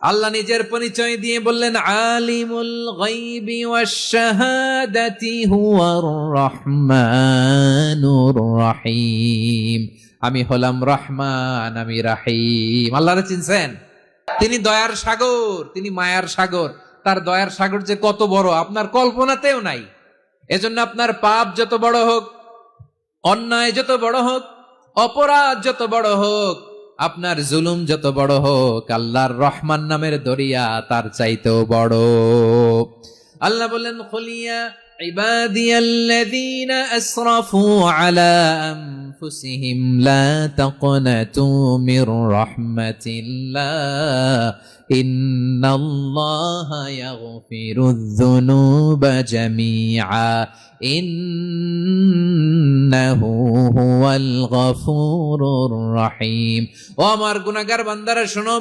আল্লাহ নিজের পরিচয় দিয়ে বললেন, আলিমুল গায়বি ওয়াশ শাহাদাতি হুয়ার রহমানুর রহিম। আমি হলাম রহমান, আমি রাহিম। আল্লাহরে চিনছেন? তিনি দয়ার সাগর, তিনি মায়ার সাগর। তার দয়ার সাগর যে কত বড় আপনার কল্পনাতেও নাই। এজন্য আপনার পাপ যত বড় হোক, অন্যায় যত বড় হোক, অপরাধ যত বড় হোক, আপনার জুলুম যত বড় হোক, আল্লাহর রহমান নামের দরিয়া তার চাইতেও বড়। আল্লাহ বললেন, খুলিয়া ইবাদিয়াল্লাযীনা আসরাফু আলা আনফুসিহিম লা তাকনাতু মির রাহমাতিল্লাহ ইন্নাল্লাহা ইয়াগফিরুয যুনুবা জামিআ ইন্নাহু হুয়াল গফুরুর রহিম। ও আমার গুনাহগার বান্দারা শোনো,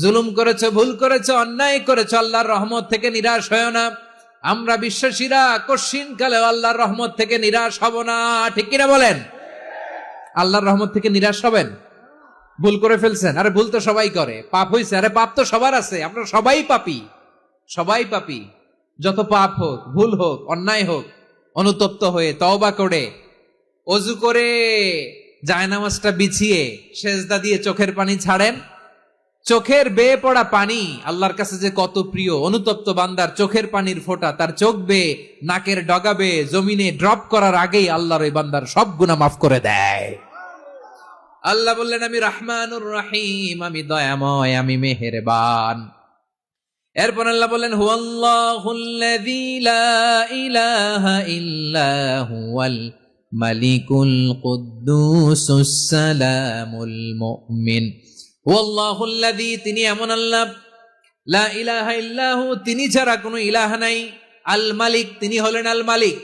জুলুম করেছো, ভুল করেছো, অন্যায় করেছো, আল্লাহর রহমত থেকে নিরাশ হয়ো না। আমরা বিশ্বাসীরা কঠিন কালে আল্লাহর রহমত থেকে নিরাশ হব না, ঠিক কিনা বলেন? আল্লাহর রহমত থেকে নিরাশ হবেন? ভুল করে ফেলছেন, আরে ভুল তো সবাই করে। পাপ হইছে, আরে পাপ তো সবার আছে। আমরা সবাই পাপী, সবাই পাপী। যত পাপ হোক, ভুল হোক, অন্যায় হোক, অনুতপ্ত হয়ে তওবা করে, ওযু করে, জায়নামাজটা বিছিয়ে সেজদা দিয়ে চোখের পানি ছাড়েন। চোখের বেয়ে পড়া পানি আল্লাহর কাছে যে কত প্রিয়। অনুতপ্ত বান্দার চোখের পানির ফোঁটা তার চোখ বেয়ে, নাকের ডগা বেয়ে জমিনে ড্রপ করার আগেই আল্লাহর ওই বান্দার সব গুনাহ মাফ করে দেয়। আল্লাহ বললেন, আমি রহমানুর রহিম, আমি দয়াময়, আমি মেহেরবান। এরপর আল্লাহ বললেন, হুয়াল্লাহুল্লাযী লা ইলাহা ইল্লা হুয়াল মালিকুল কুদ্দুসুস সালামুল মুমিন। হুয়াল্লাহুল্লাযী, তিনি এমন আল্লাহ, লা ইলাহা ইল্লাহু, তিনি ছাড়া কোনো ইলাহ নাই। আল মালিক, তিনি হলেন আল মালিক।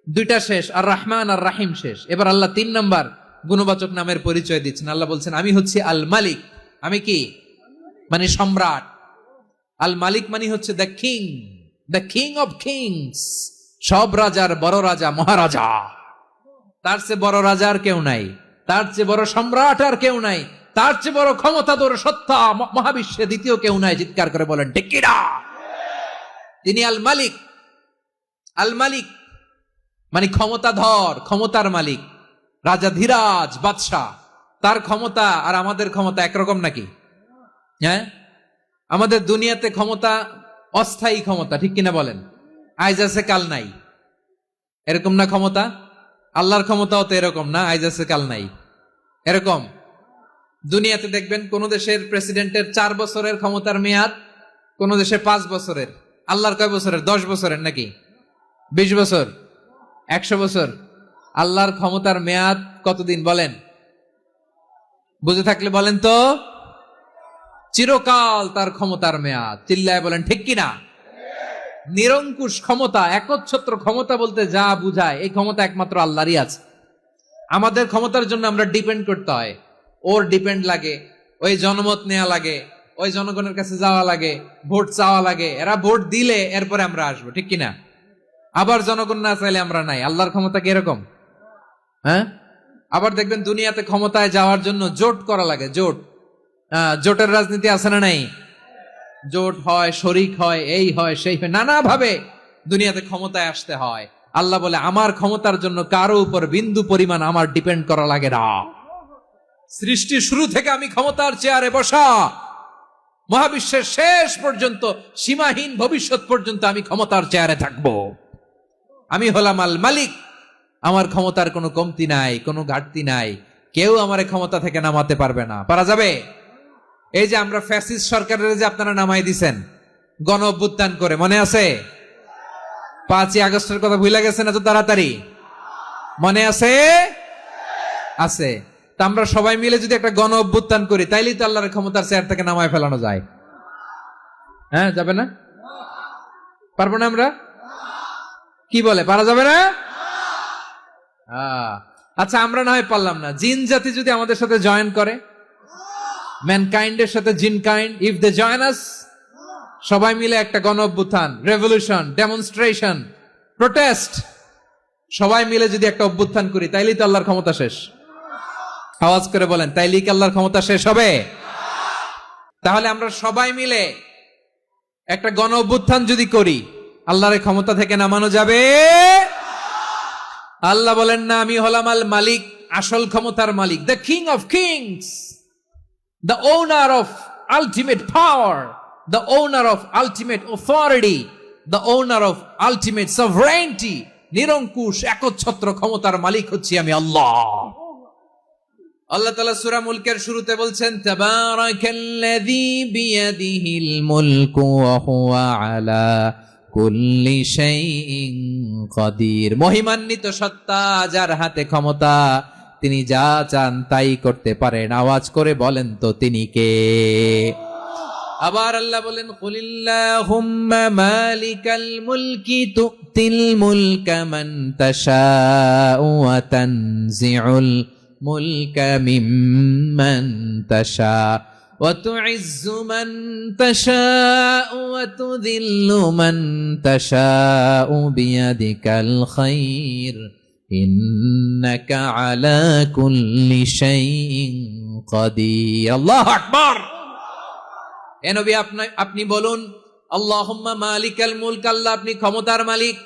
দুইটা শেষ, আর রহমান আর রাহিম শেষ। এবার আল্লাহ 3 নাম্বার গুণবাচক নামের পরিচয় দিচ্ছেন। আল্লাহ বলছেন, আমি হচ্ছি আল মালিক। আমি কি? মানে সম্রাট। আল মালিক মানে হচ্ছে the king, the king of kings. সব রাজার বড় রাজা, মহারাজা। তার চেয়ে বড় রাজা আর কেউ নাই, তার চেয়ে বড় সম্রাট আর কেউ নাই, তার চেয়ে বড় ক্ষমতাধর সত্তা মহাবিশ্বে দ্বিতীয় কেউ নাই। চিৎকার করে বলেন ঠিক কিনা? তিনি আল মালিক। আল মালিক মানে ক্ষমতাধর, ক্ষমতার মালিক, রাজা ধীরাজ বাদশাহ। তার ক্ষমতা আর আমাদের ক্ষমতা একরকম নাকি? হ্যাঁ, আমাদের দুনিয়াতে ক্ষমতা অস্থায়ী ক্ষমতা, ঠিক কিনা বলেন? আজ আছে কাল নাই, এরকম না ক্ষমতা? আল্লাহর ক্ষমতাও তো এরকম না, আজ আছে কাল নাই এরকম। দুনিয়াতে দেখবেন কোন দেশের প্রেসিডেন্টের 4 বছরের ক্ষমতার মেয়াদ, কোন দেশে 5 বছরের। আল্লাহর কয় বছরের? 10 বছরের নাকি 20 বছর, 100 বছর। আল্লাহর ক্ষমতার মেয়াদ কতদিন বলেন? বুঝে থাকলে বলেন তো। চিরকাল তার ক্ষমতার মেয়াদ। চিল্লায় বলেন ঠিক কিনা? নিরঙ্কুশ ক্ষমতা, একচ্ছত্র ক্ষমতা বলতে যা বুঝায়, এই ক্ষমতা একমাত্র আল্লাহরই আছে। আমাদের ক্ষমতার জন্য আমরা ডিপেন্ড করতে হয়। ওর ডিপেন্ড লাগে, ওই জনমত নেওয়া লাগে, ওই জনগণের কাছে যাওয়া লাগে, ভোট চাওয়া লাগে। এরা ভোট দিলে এরপরে আমরা আসবো, ঠিক কিনা? আবার জনগণ না চাইলে আমরা নাই। আল্লাহর ক্ষমতা কি এরকম? হ্যাঁ। আবার দেখবেন দুনিয়াতে ক্ষমতায় যাওয়ার জন্য জোট করা লাগে। জোট, জোটের রাজনীতি আছে না নাই? জোট হয়, শরিক হয়, এই হয়, সেই হয়, নানা ভাবে দুনিয়াতে ক্ষমতায় আসতে হয়। আল্লাহ বলে, আমার ক্ষমতার জন্য কারো উপর বিন্দু পরিমাণ আমার ডিপেন্ড করা লাগে না। সৃষ্টির শুরু থেকে আমি ক্ষমতার চেয়ারে বসা, মহাবিশ্বের শেষ পর্যন্ত, সীমাহীন ভবিষ্যৎ পর্যন্ত আমি ক্ষমতার চেয়ারে থাকবো। আমি হলাম আল মালিক। আমার ক্ষমতার কোনো কমতি নাই, কোনো ঘাটতি নাই। কেউ আমার ক্ষমতা থেকে নামাতে পারবে না। পারা যাবে? এই যে আমরা ফ্যাসিস্ট সরকারের যে আপনারা নামাই দিছেন গণ অভ্যুত্থান করে, মনে আছে? 5ই আগস্টের কথা ভুলে গেছেন এত তাড়াতাড়ি? মনে আছে? আছে। তা আমরা সবাই মিলে যদি একটা গণ অভ্যুত্থান করি, তাইলেই তো আল্লাহর ক্ষমতার চেয়ার থেকে নামায় ফেলানো যায়। হ্যাঁ, যাবে না? পারবো না আমরা? কি বলে, পারা যাবে না? আচ্ছা, আমরা না হয় পারলাম না, জিন জাতি যদি আমাদের সাথে জয়েন করে, ম্যানকাইন্ডের সাথে জিনকাইন্ড, ইফ দে জয়েন আস, সবাই মিলে একটা গণ অভ্যুত্থান, রেভলিউশন, ডেমনস্ট্রেশন, প্রোটেস্ট, সবাই মিলে যদি একটা অভ্যুত্থান করি, তাইলেই তো আল্লাহর ক্ষমতা শেষ। আওয়াজ করে বলেন, তাইলেই কি আল্লাহর ক্ষমতা শেষ হবে? তাহলে আমরা সবাই মিলে একটা গণ অভ্যুত্থান যদি করি, আল্লাহর ক্ষমতা থেকে নামানো যাবে? আল্লাহ বলেন না, আমি হলাম আল মালিক, আসল ক্ষমতার মালিক, the king of kings, the owner of ultimate power, the owner of ultimate authority, the owner of ultimate sovereignty. নিরঙ্কুশ একচ্ছত্র ক্ষমতার মালিক হচ্ছি আমি আল্লাহ। আল্লাহ তাআলা সূরা মুলকের শুরুতে বলছেন, তাবারাকাল্লাযী বিয়াদিহিল মুলকু ওয়া হুয়া আলা কুল্লি শাইইন কাদির। মহিমান্বিত সত্তা, যার হাতে ক্ষমতা, তিনি যা চান তাই করতে পারেন। আওয়াজ করে বলেন তো তিনি কে? আবার আল্লাহ বলেন, কুলিল্লাহুম্মা মালিকাল মুলকি তুতিল মুলকা মান তাশাউ ওয়া তানজিউল মুলকা মিম্মান তাশা ওয়া তুইজ্জু মান তাশাউ ওয়া তুযিল্লু মান তাশাউ বিয়াদিকাল খায়র ইন্নাকা আলা কুল্লি শাইইন কাদির। আল্লাহু আকবার। এ নবী, আপনি বলুন, আল্লাহুম্মা মালিকাল মুলক, আল্লাহ আপনি ক্ষমতার মালিক।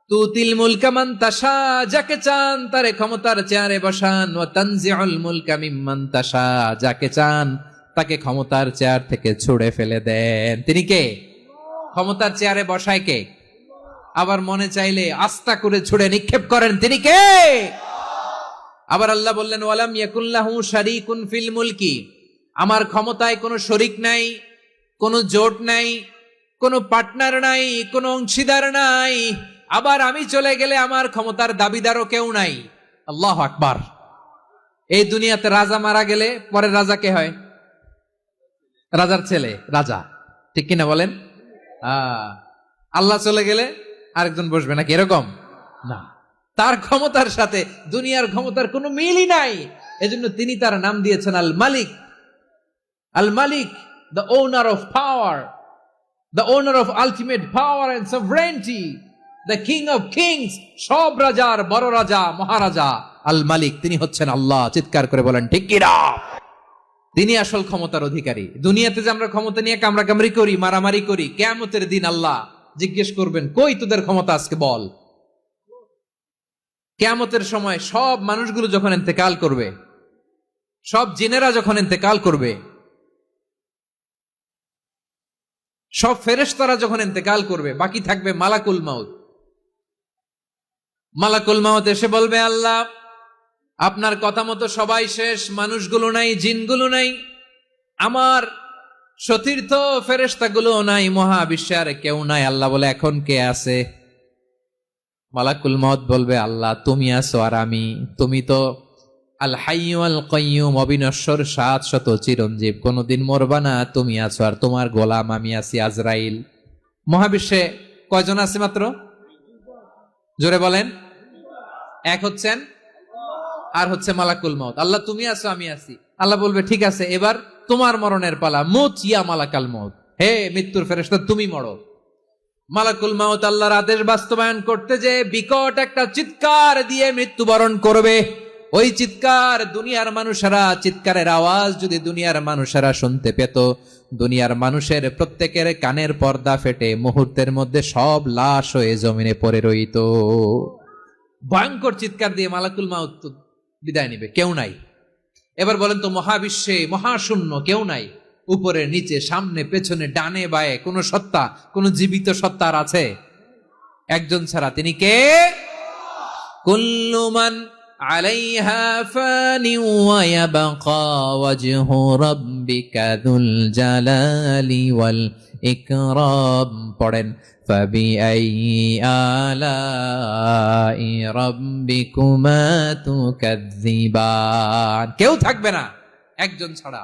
তুতিল মুলকা মান তাশা, যাকে চান তারে ক্ষমতার চেয়ারে বসান। ওয়া তানজিউল মুলকা মিম্মান তাশা, যাকে চান তাকে ক্ষমতার চেয়ার থেকে ছুড়ে ফেলে দেন। তিনি কে? ক্ষমতার চেয়ারে বসায় কে? আবার মনে চাইলে আস্থা করে ছুড়ে নিক্ষেপ করেন, তিনি কে? আবার আল্লাহ বললেন, ওয়ালাম ইয়াকুল্লাহু শারীকুন ফিল মুলকি, আমার ক্ষমতায় কোনো শরিক নাই, কোনো জোট নাই, কোনো পার্টনার নাই, কোনো অংশীদার নাই। আবার আমি চলে গেলে আমার ক্ষমতার দাবিদারও কেউ নাই। আল্লাহু আকবার। এই দুনিয়াতে রাজা মারা গেলে পরে রাজা কে হয়? রাজার ছেলে রাজা, ঠিক কিনা বলেন? আল্লাহ চলে গেলে আরেকজন বসবে নাকি? এরকম না, তার ক্ষমতার সাথে দুনিয়ার ক্ষমতার কোনো মিলই নাই। এজন্য তিনি তার নাম দিয়েছেন আল মালিক। আল মালিক, the owner of power, the owner of ultimate power and sovereignty, the king of kings, সব রাজার বড় রাজা, মহারাজা আল মালিক, তিনি হচ্ছেন আল্লাহ। চিৎকার করে বলেন ঠিক কি না? তিনি আসল ক্ষমতার অধিকারী। দুনিয়াতে যে আমরা ক্ষমতা নিয়ে কামড়াকামড়ি করি, মারামারি করি, কিয়ামতের দিন আল্লাহ জিজ্ঞেস করবেন, কই তোদের ক্ষমতা আজকে বল। কিয়ামতের সময় সব মানুষগুলো যখন ইন্তেকাল করবে, সব জিনেরা যখন ইন্তেকাল করবে, সব ফেরেশতারা যখন ইন্তেকাল করবে, বাকি থাকবে মালাকুল মাউত। মালাকুল মাউত এসে বলবে, আল্লাহ আপনার কথা মতো সবাই শেষ, মানুষগুলো নাই, জিনগুলো নাই, আমার সতীর্থ ফেরেশতাগুলো নাই, মহাবিশ্বে আর কেউ নাই। আল্লাহ বলে, এখন কে আছে? মালাকুল মাউত বলবে, আল্লাহ তুমি আছো আর আমি। তুমি তো আল হাইয়্যু আল কাইয়্যুম, অবিনশ্বর, শাশ্বত, চিরঞ্জীব, কোনদিন মরবা না, তুমি আছো আর তোমার গোলাম আমি আছি আজরাইল। মহাবিশ্বে কয়জন আছে মাত্র? জোরে বলেন। এক হচ্ছেন আর হচ্ছে মালাকুল মাউত। আল্লাহ তুমি আছো আমি আছি। আল্লাহ বলবে, ঠিক আছে, এবার তোমার মরণের পালা, মুত ইয়া মালাকাল মাউত, হে মৃত্যুর ফেরেশতা তুমি মরো। মালাকুল মাউত আল্লাহর আদেশ বাস্তবায়ন করতে যে বিকট একটা চিৎকার দিয়ে মৃত্যুবরণ করবে। ওই চিৎকার দুনিয়ার মানুষেরা, চিৎকারের আওয়াজ যদি দুনিয়ার মানুষেরা শুনতে পেত, দুনিয়ার মানুষের প্রত্যেকের কানের পর্দা ফেটে মুহূর্তের মধ্যে সব লাশ হয়ে জমিনে পড়ে রইত। ভয়ঙ্কর চিৎকার দিয়ে মালাকুল মাউত বিদায় নিবে, কেউ নাই। এবার বলেন তো, মহাবিশ্বে মহাশূন্য, কেউ নাই, উপরে নিচে সামনে পেছনে ডানে বায়ে কোন সত্তা, কোন জীবিত সত্তার আছে? একজন ছাড়া, তিনি কে? কুল্লু মান আলাইহা ফানি ওয়া ইয়াবকা ওয়াজহু রাব্বিকা যুল জালালি ওয়াল ইকরাম। পড়েন, ফাবিআইয়ি আলাই রাব্বিকুমা তুকাযযিবান। কেউ থাকবে না একজন ছাড়া।